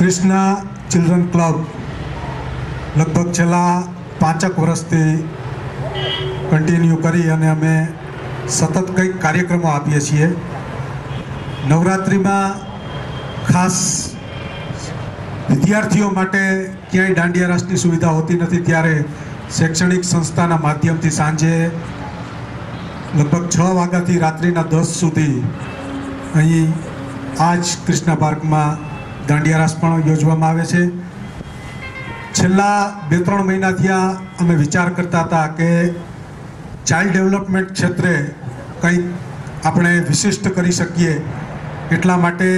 Krishna children club લગભગ છેલ્લા 5 વર્ષથી કન્ટિન્યુ કરી અને અમે સતત કંઈક કાર્યક્રમો આપીએ છીએ. નવરાત્રિમાં ખાસ વિદ્યાર્થીઓ માટે ક્યાંય દાંડિયા રાસની સુવિધા હોતી નથી, ત્યારે શૈક્ષણિક સંસ્થાના માધ્યમથી સાંજે લગભગ 6 વાગ્યાથી રાત્રિના 10 સુધી અહીં આ જ કૃષ્ણા પાર્કમાં દાંડિયા રાસ પણ યોજવામાં આવે છે. છેલ્લા 2-3 મહિનાથી અમે વિચાર કરતા હતા કે ચાઇલ્ડ ડેવલપમેન્ટ ક્ષેત્રે કંઈક આપણે વિશિષ્ટ કરી શકીએ. એટલા માટે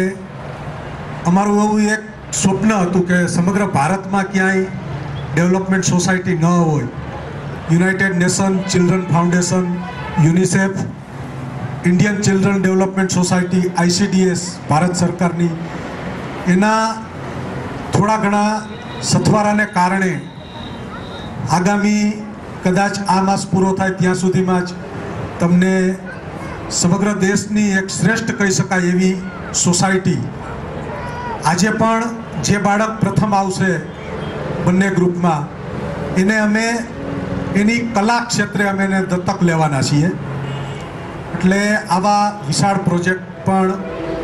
અમારું એવું એક સ્વપ્ન હતું કે સમગ્ર ભારતમાં ક્યાંય ડેવલપમેન્ટ સોસાયટી ન હોય. United nation children foundation, UNICEF, Indian children development society, ICDS Bharat સરકારની, એના થોડા ઘણા સથવારાને કારણે આગામી કદાચ આ માસ પૂરો થાય ત્યાં સુધીમાં જ તમને સમગ્ર દેશની એક શ્રેષ્ઠ કહી શકાય એવી સોસાયટી, આજે પણ જે બાળક પ્રથમ આવશે બંને ગ્રુપમાં, એને અમે એની કલા ક્ષેત્રે અમે એને દત્તક લેવાના છીએ. એટલે આવા વિશાળ પ્રોજેક્ટ પણ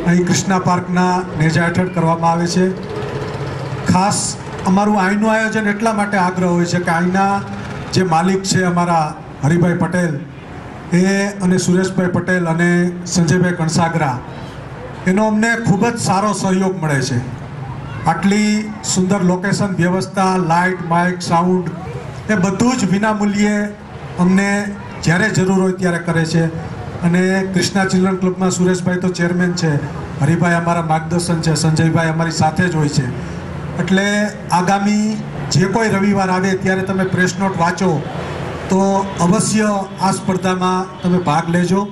અહીં કૃષ્ણા પાર્કના નેજા હેઠળ કરવામાં આવે છે. ખાસ અમારું અહીંનું આયોજન એટલા માટે આગ્રહ હોય છે કે અહીંના જે માલિક છે અમારા હરિભાઈ પટેલ, એ અને સુરેશભાઈ પટેલ અને સંજયભાઈ કણસાગરા, એનો અમને ખૂબ જ સારો સહયોગ મળે છે. આટલી સુંદર લોકેશન વ્યવસ્થા, લાઇટ, માઇક, સાઉન્ડ એ બધું જ વિનામૂલ્યે અમને જ્યારે જરૂર હોય ત્યારે કરે છે. અને કૃષ્ણા ચિલ્ડ્રન ક્લબમાં સુરેશભાઈ તો ચેરમેન છે, હરિભાઈ અમારા માર્ગદર્શન છે, સંજયભાઈ અમારી સાથે જ હોય છે. એટલે આગામી જે કોઈ રવિવાર આવે ત્યારે તમે પ્રેસ નોટ વાંચો તો અવશ્ય આ સ્પર્ધામાં તમે ભાગ લેજો.